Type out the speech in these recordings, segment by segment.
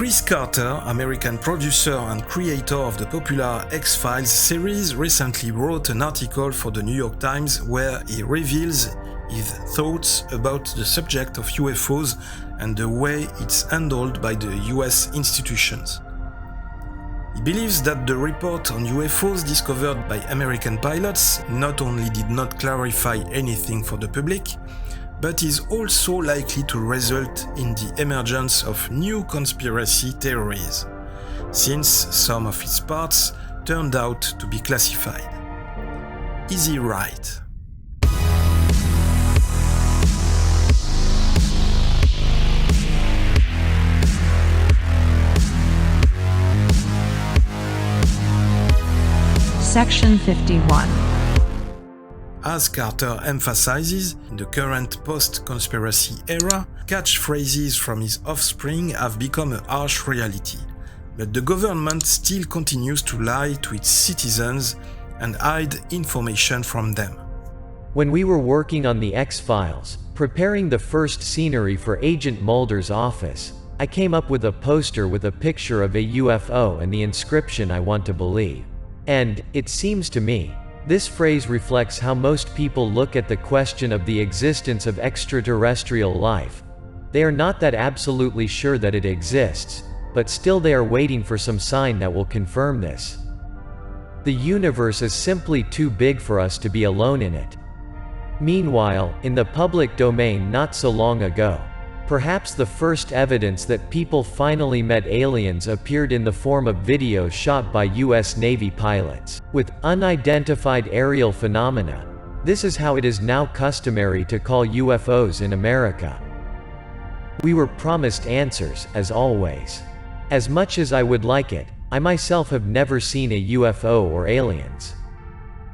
Chris Carter, American producer and creator of the popular X-Files series, recently wrote an article for the New York Times where he reveals his thoughts about the subject of UFOs and the way it's handled by the US institutions. He believes that the report on UFOs discovered by American pilots not only did not clarify anything for the public, but is also likely to result in the emergence of new conspiracy theories, since some of its parts turned out to be classified. Is he right? Section 51. As Carter emphasizes, in the current post-conspiracy era, catchphrases from his offspring have become a harsh reality, but the government still continues to lie to its citizens and hide information from them. When we were working on the X-Files, preparing the first scenery for Agent Mulder's office, I came up with a poster with a picture of a UFO and the inscription "I want to believe." And, it seems to me, this phrase reflects how most people look at the question of the existence of extraterrestrial life. They are not that absolutely sure that it exists, but still they are waiting for some sign that will confirm this. The universe is simply too big for us to be alone in it. Meanwhile, in the public domain not so long ago, perhaps the first evidence that people finally met aliens appeared in the form of videos shot by US Navy pilots, with unidentified aerial phenomena. This is how it is now customary to call UFOs in America. We were promised answers, as always. As much as I would like it, I myself have never seen a UFO or aliens.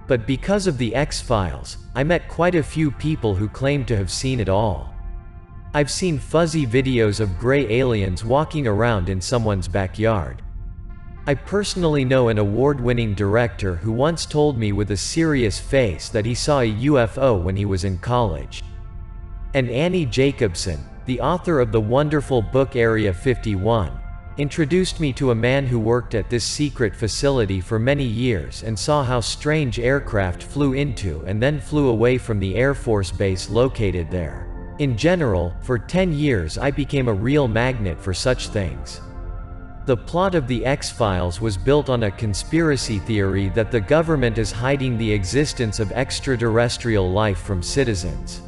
But because of the X-Files, I met quite a few people who claimed to have seen it all. I've seen fuzzy videos of gray aliens walking around in someone's backyard. I personally know an award-winning director who once told me with a serious face that he saw a UFO when he was in college. And Annie Jacobson, the author of the wonderful book Area 51, introduced me to a man who worked at this secret facility for many years and saw how strange aircraft flew into and then flew away from the Air Force base located there. In general, for 10 years I became a real magnet for such things. The plot of the X-Files was built on a conspiracy theory that the government is hiding the existence of extraterrestrial life from citizens.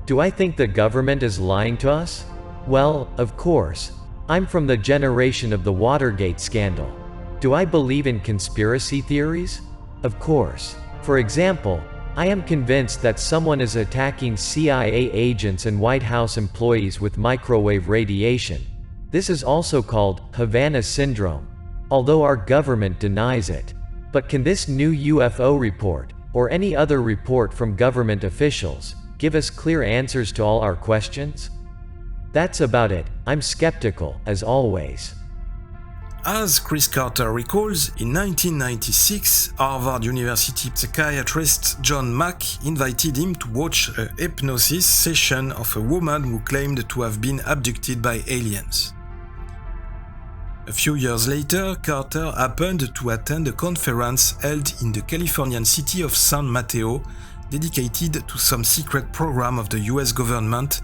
Do I think the government is lying to us? Well, of course. I'm from the generation of the Watergate scandal. Do I believe in conspiracy theories? Of course. For example, I am convinced that someone is attacking CIA agents and White House employees with microwave radiation. This is also called Havana Syndrome, although our government denies it. But can this new UFO report, or any other report from government officials, give us clear answers to all our questions? That's about it. I'm skeptical, as always. As Chris Carter recalls, in 1996, Harvard University psychiatrist John Mack invited him to watch a hypnosis session of a woman who claimed to have been abducted by aliens. A few years later, Carter happened to attend a conference held in the Californian city of San Mateo, dedicated to some secret program of the US government.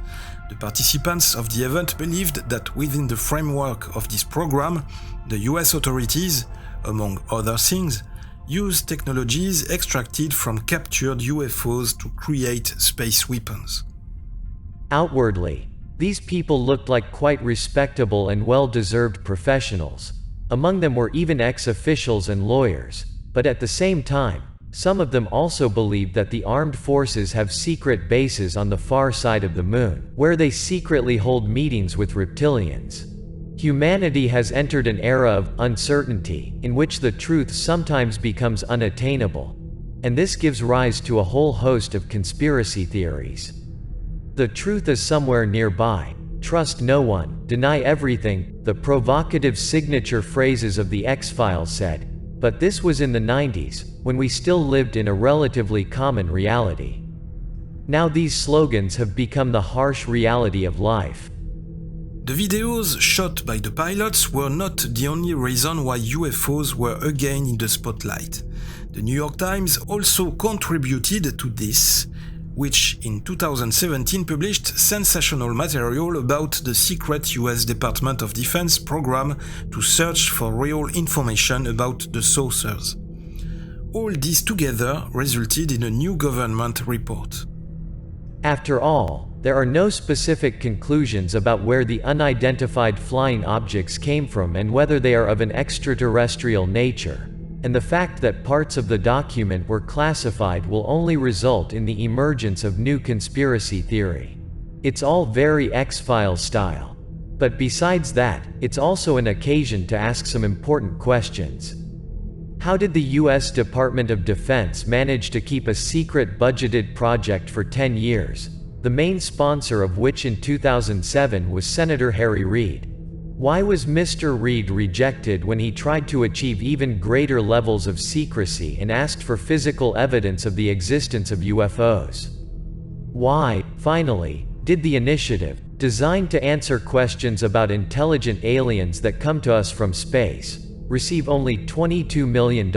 The participants of the event believed that within the framework of this program, the US authorities, among other things, used technologies extracted from captured UFOs to create space weapons. Outwardly, these people looked like quite respectable and well-deserved professionals. Among them were even ex-officials and lawyers, but at the same time, some of them also believed that the armed forces have secret bases on the far side of the moon, where they secretly hold meetings with reptilians. Humanity has entered an era of uncertainty, in which the truth sometimes becomes unattainable, and this gives rise to a whole host of conspiracy theories. The truth is somewhere nearby. Trust no one, deny everything, the provocative signature phrases of the X-Files said. But this was in the 90s, when we still lived in a relatively common reality. Now these slogans have become the harsh reality of life. The videos shot by the pilots were not the only reason why UFOs were again in the spotlight. The New York Times also contributed to this, which in 2017 published sensational material about the secret US Department of Defense program to search for real information about the saucers. All this together resulted in a new government report. After all, there are no specific conclusions about where the unidentified flying objects came from and whether they are of an extraterrestrial nature, and the fact that parts of the document were classified will only result in the emergence of new conspiracy theory. It's all very X-Files style. But besides that, it's also an occasion to ask some important questions. How did the US Department of Defense manage to keep a secret budgeted project for 10 years, the main sponsor of which in 2007 was Senator Harry Reid? Why was Mr. Reid rejected when he tried to achieve even greater levels of secrecy and asked for physical evidence of the existence of UFOs? Why, finally, did the initiative, designed to answer questions about intelligent aliens that come to us from space, receive only $22 million,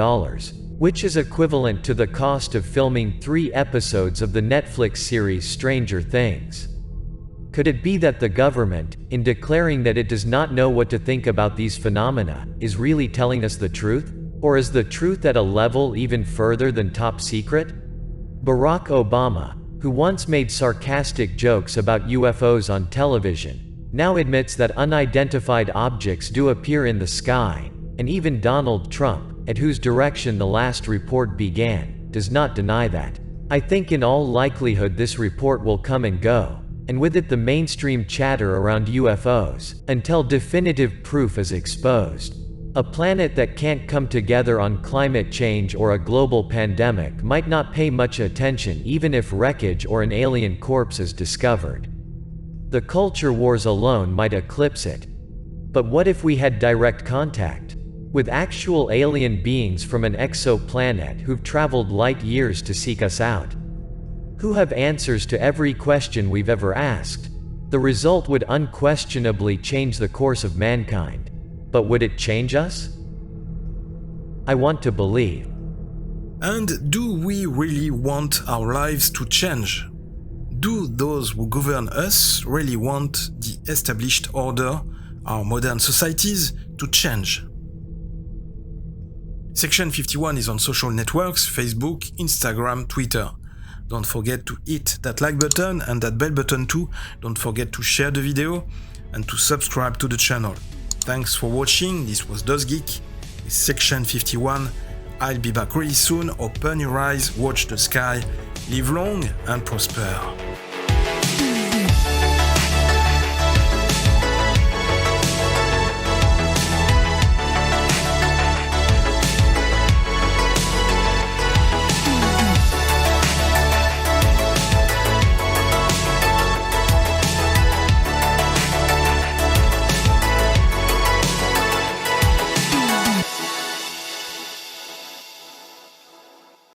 which is equivalent to the cost of filming 3 episodes of the Netflix series Stranger Things? Could it be that the government, in declaring that it does not know what to think about these phenomena, is really telling us the truth? Or is the truth at a level even further than top secret? Barack Obama, who once made sarcastic jokes about UFOs on television, now admits that unidentified objects do appear in the sky, and even Donald Trump, at whose direction the last report began, does not deny that. I think in all likelihood this report will come and go, and with it the mainstream chatter around UFOs, until definitive proof is exposed. A planet that can't come together on climate change or a global pandemic might not pay much attention even if wreckage or an alien corpse is discovered. The culture wars alone might eclipse it. But what if we had direct contact with actual alien beings from an exoplanet who've traveled light years to seek us out? Who have answers to every question we've ever asked? The result would unquestionably change the course of mankind. But would it change us? I want to believe. And do we really want our lives to change? Do those who govern us really want the established order, our modern societies, to change? Section 51 is on social networks, Facebook, Instagram, Twitter. Don't forget to hit that like button and that bell button too. Don't forget to share the video and to subscribe to the channel. Thanks for watching. This was DOZgeek with Section 51. I'll be back really soon. Open your eyes, watch the sky, live long and prosper.